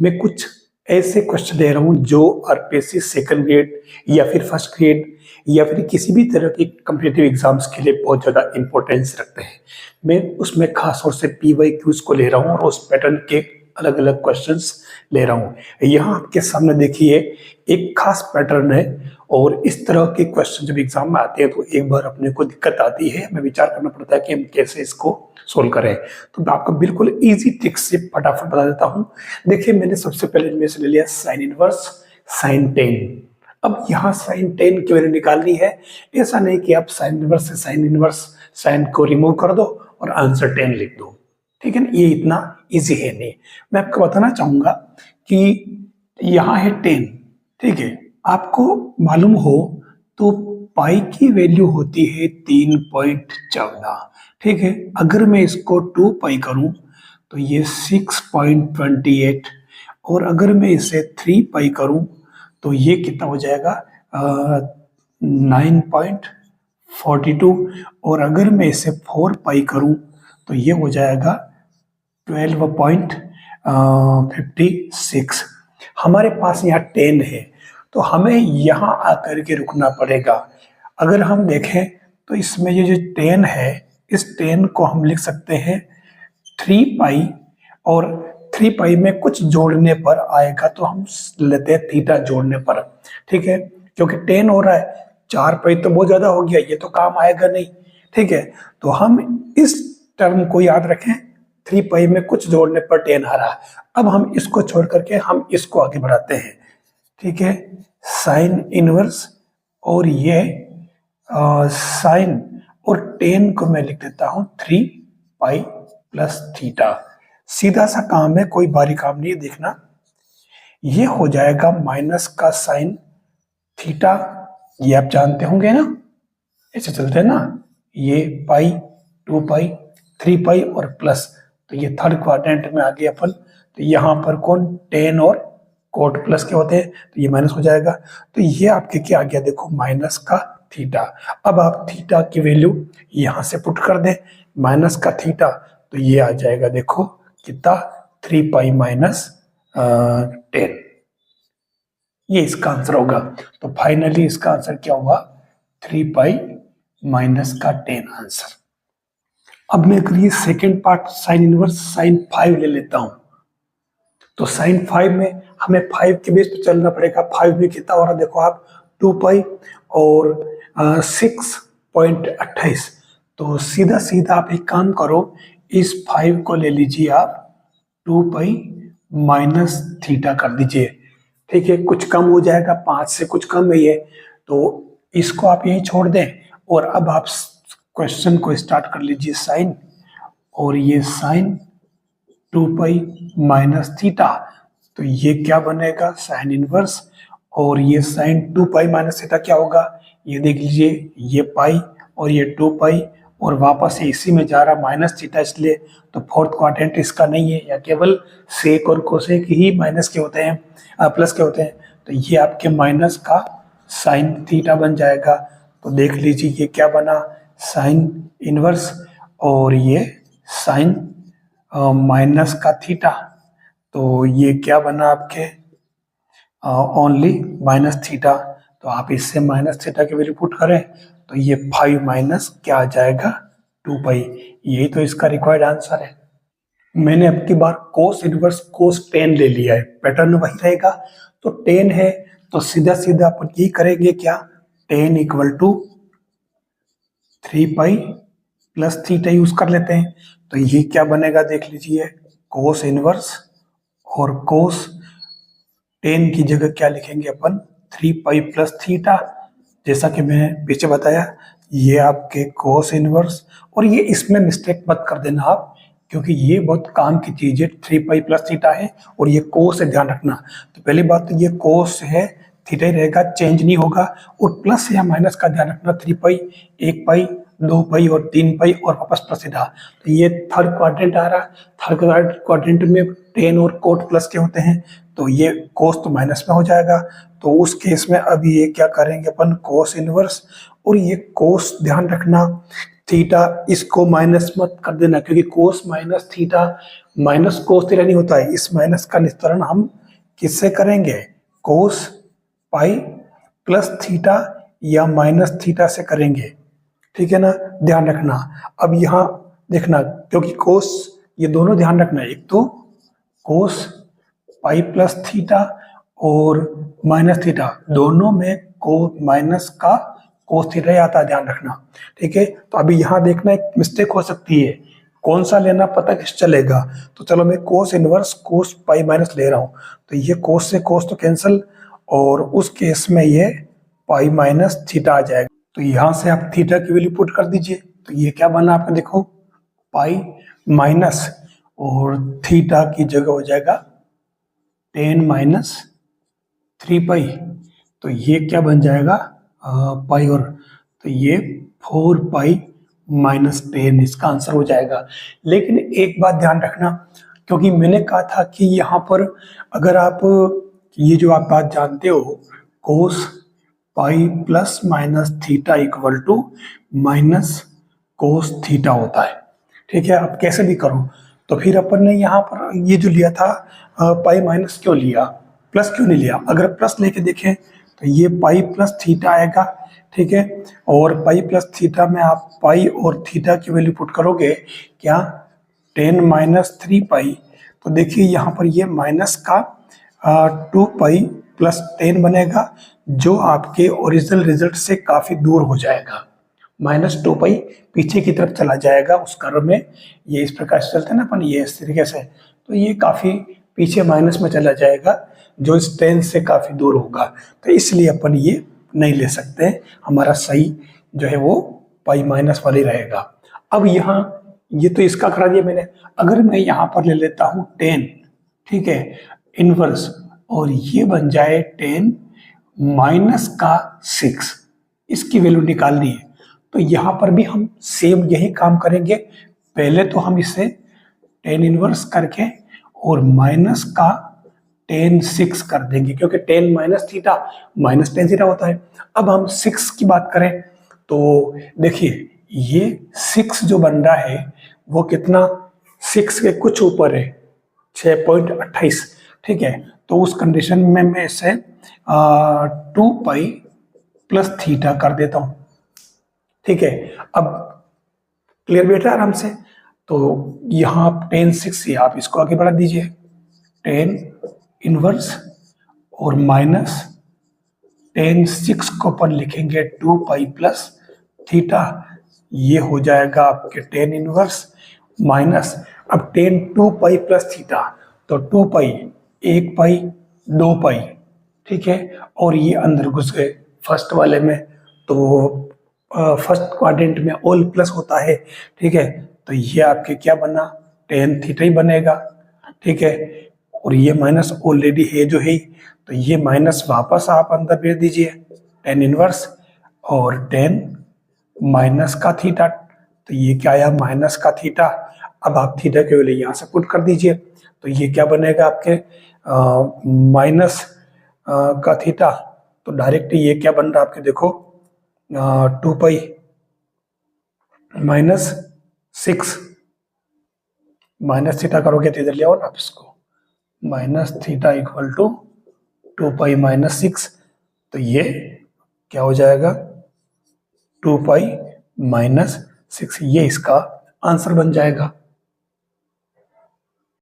मैं कुछ ऐसे क्वेश्चन दे रहा हूँ जो आरपीएससी सेकंड ग्रेड या फिर फर्स्ट ग्रेड या फिर किसी भी तरह के कॉम्पिटिटिव एग्जाम्स के लिए बहुत ज़्यादा इंपॉर्टेंस रखते हैं। मैं उसमें खास तौर से पीवाईक्यूज को ले रहा हूँ और उस पैटर्न के अलग अलग क्वेश्चंस ले रहा हूँ। यहाँ आपके सामने देखिए एक खास पैटर्न है और इस तरह के क्वेश्चन जब एग्जाम में आते हैं तो एक बार अपने को दिक्कत आती है, हमें विचार करना पड़ता है कि हम कैसे इसको सोल्व करें। तो मैं आपको बिल्कुल इजी ट्रिक से फटाफट बता देता हूँ। देखिए मैंने सबसे पहले इनमें से ले लिया साइन इनवर्स साइन टेन। अब यहाँ साइन टेन की वैल्यू निकालनी है। ऐसा नहीं कि आप साइन इनवर्स से साइन इनवर्स साइन को रिमूव कर दो और आंसर 10 लिख दो, ठीक है ना, ये इतना इजी है नहीं। मैं आपको बताना चाहूंगा कि यहाँ है 10, ठीक है। आपको मालूम हो तो पाई की वैल्यू होती है 3.14, ठीक है। अगर मैं इसको 2 पाई करूं तो ये 6.28 और अगर मैं इसे 3 पाई करूं तो ये कितना हो जाएगा 9.42 और अगर मैं इसे 4 पाई करूं तो ये हो जाएगा 12.56। हमारे पास यहाँ 10 है तो हमें यहाँ आकर के रुकना पड़ेगा। अगर हम देखें तो इसमें ये जो 10 है इस 10 को हम लिख सकते हैं 3 पाई और 3 पाई में कुछ जोड़ने पर आएगा तो हम लेते हैं थीटा जोड़ने पर, ठीक है। क्योंकि 10 हो रहा है, 4 पाई तो बहुत ज्यादा हो गया, ये तो काम आएगा नहीं, ठीक है। तो हम इस टर्म को याद रखें, 3 पाई में कुछ जोड़ने पर 10 आ रहा है। अब हम इसको छोड़ करके हम इसको आगे बढ़ाते हैं, ठीक है। साइन इनवर्स और ये साइन और 10 को मैं लिख देता हूं 3 पाई प्लस थीटा। सीधा सा काम है, कोई भारी काम नहीं है। देखना ये हो जाएगा माइनस का साइन थीटा, ये आप जानते होंगे ना, ऐसे चलते हैं ना, ये पाई 2 पाई 3 पाई और प्लस, तो ये थर्ड क्वाड्रेंट में आ गए अपन। तो यहाँ पर कौन 10 और कोट प्लस के होते हैं तो ये माइनस हो जाएगा। तो ये आपके क्या आ गया, देखो माइनस का थीटा। अब आप थीटा की वैल्यू यहाँ से पुट कर दें, माइनस का थीटा, तो ये आ जाएगा देखो कितना 3 पाई माइनस 10। ये इसका आंसर होगा। तो फाइनली इसका आंसर क्या हुआ 3 पाई माइनस का 10 आंसर। अब मैं करिए second part sine inverse sine 5 ले लेता हूं। तो साइन 5 में हमें 5 के बेस पे चलना पड़ेगा। 5 में कितना हो रहा है देखो आप 2 पाई और 6.28। तो सीधा सीधा आप एक काम करो, इस 5 को ले लीजिए आप 2 पाई माइनस थीटा कर दीजिए, ठीक है। कुछ कम हो जाएगा, 5 से कुछ कम है ये, तो इसको आप यही छोड़ दें और अब आप क्वेश्चन को स्टार्ट कर लीजिए साइन, और ये साइन 2 पाई माइनस थीटा, तो ये क्या बनेगा साइन इनवर्स, और ये साइन 2 पाई माइनस थीटा क्या होगा, ये देख लीजिए ये पाई और ये 2 पाई और वापस से इसी में जा रहा माइनस थीटा, इसलिए तो फोर्थ क्वाड्रेंट इसका नहीं है, या केवल सेक और कोसेक ही माइनस के होते हैं, प्लस के होते हैं। तो ये आपके माइनस का साइन थीटा बन जाएगा। तो देख लीजिए ये क्या बना साइन इनवर्स और ये साइन माइनस का थीटा, तो ये क्या बना आपके ओनली माइनस थीटा। तो आप इससे माइनस थीटा की वैल्यू पुट करें तो ये 5 माइनस क्या आ जाएगा 2 पाई। यही तो इसका रिक्वायर्ड आंसर है। मैंने अब की बार कोस इनवर्स कोस 10 ले लिया है, पैटर्न वही रहेगा। तो 10 है तो सीधा सीधा अपन यही करेंगे क्या 10 equal to 3 pi plus theta use कर लेते हैं। तो ये क्या बनेगा देख लीजिए कोस इनवर्स और कोस 10 की जगह क्या लिखेंगे अपन 3 पाई प्लस थीटा। जैसा कि मैंने पीछे बताया ये आपके कोस इनवर्स, और ये इसमें मिस्टेक मत कर देना आप, क्योंकि ये बहुत काम की चीज है। 3 पाई प्लस थीटा है और ये कोस है, ध्यान रखना। तो पहली बात तो ये कोस है, थीटा ही रहेगा, चेंज नहीं होगा। और प्लस या माइनस का ध्यान रखना, 3 पाई 1 पाई 2 पाई और 3 पाई और वापस प्लस थीटा। तो ये थर्ड क्वाड्रेंट आ रहा है, थर्ड क्वाड्रेंट में 10 और कोट प्लस के होते हैं, तो ये कोस तो माइनस में हो जाएगा। तो उस केस में अब ये क्या करेंगे अपन कोस इनवर्स, और ये कोस ध्यान रखना थीटा, इसको माइनस मत कर देना क्योंकि कोस minus theta minus cos theta नहीं होता है। इस माइनस का निस्तारण हम किससे करेंगे? कोस पाई प्लस थीटा या माइनस थीटा से करेंगे, ठीक है ना, ध्यान रखना। अब यहाँ देखना, क्योंकि कोस, ये दोनों ध्यान रखना, एक तो कोस पाई प्लस थीटा और माइनस थीटा, दोनों में को माइनस का कोस थीटा ही आता है, ध्यान रखना, ठीक है। तो अभी यहाँ देखना एक मिस्टेक हो सकती है, कौन सा लेना पता किस चलेगा। तो चलो मैं कोस इनवर्स कोस पाई माइनस ले रहा हूँ, तो ये कोस से कोस तो कैंसिल, और उस केस में ये पाई माइनस थीटा आ जाएगा। तो यहाँ से आप थीटा की वैल्यू पुट कर दीजिए, तो ये क्या बना आपका, देखो पाई माइनस और थीटा की जगह हो जाएगा 10 माइनस 3 पाई, तो ये क्या बन जाएगा पाई, और तो ये 4 पाई माइनस 10 इसका आंसर हो जाएगा। लेकिन एक बात ध्यान रखना, क्योंकि मैंने कहा था कि यहाँ पर अगर आप ये जो आप बात जानते हो, cos pi plus minus theta equal to minus cos theta होता है, ठीक है। आप कैसे भी करो, तो फिर अपन ने यहाँ पर ये जो लिया था पाई माइनस क्यों लिया, प्लस क्यों नहीं लिया? अगर प्लस लेके देखें तो ये पाई प्लस थीटा आएगा, ठीक है। और पाई प्लस थीटा में आप पाई और थीटा की वैल्यू पुट करोगे क्या, 10 माइनस 3 पाई, तो देखिए यहाँ पर ये माइनस का 2 पाई प्लस 10 बनेगा, जो आपके ओरिजिनल रिजल्ट से काफ़ी दूर हो जाएगा। माइनस 2 पाई पीछे की तरफ चला जाएगा उस कर्व में, ये इस प्रकार से चलते हैं ना अपन, ये इस तरीके से, तो ये काफ़ी पीछे माइनस में चला जाएगा, जो इस 10 से काफ़ी दूर होगा। तो इसलिए अपन ये नहीं ले सकते, हमारा सही जो है वो पाई माइनस वाली रहेगा। अब यहाँ ये तो इसका करा दिया मैंने, अगर मैं यहाँ पर ले लेता हूँ 10, ठीक है, इनवर्स, और ये बन जाए 10 माइनस का 6, इसकी वैल्यू निकालनी है, तो यहाँ पर भी हम सेम यही काम करेंगे। पहले तो हम इसे 10 इनवर्स करके और माइनस का 10 6 कर देंगे, क्योंकि 10 माइनस थीटा माइनस 10 थीटा होता है। अब हम 6 की बात करें तो देखिए ये 6 जो बन रहा है वो कितना, 6 के कुछ ऊपर है, 6.28, ठीक है। तो उस कंडीशन में मैं इसे 2 पाई प्लस थीटा कर देता हूं, ठीक है। अब क्लियर बैठा आराम से, तो यहाँ आप 10 6 है, आप इसको आगे बढ़ा दीजिए, 10 इनवर्स और माइनस 10 6 को अपन लिखेंगे 2 पाई प्लस थीटा, ये हो जाएगा आपके 10 इनवर्स माइनस, अब 10 2 पाई प्लस थीटा, तो 2 पाई 1 पाई 2 पाई, ठीक है। और ये अंदर घुस गए फर्स्ट वाले में, तो फर्स्ट क्वाड्रेंट में ऑल प्लस होता है, ठीक है। तो ये आपके क्या बना, 10 थीटा ही बनेगा, ठीक है। और ये माइनस ऑलरेडी है जो है, तो ये माइनस वापस आप अंदर भेज दीजिए, 10 इनवर्स और 10 माइनस का थीटा, तो ये क्या आया, माइनस का थीटा। अब आप थीटा के वैल्यू यहाँ से पुट कर दीजिए, तो ये क्या बनेगा आपके माइनस का थीटा, तो डायरेक्ट ये क्या बन रहा है आपके, देखो 2 पाई माइनस 6, माइनस थीटा करोगे तो इधर ले आओ ना आप इसको, minus theta equal to 2 pi minus 6, तो ये क्या हो जाएगा 2 पाई माइनस 6, ये इसका आंसर बन जाएगा।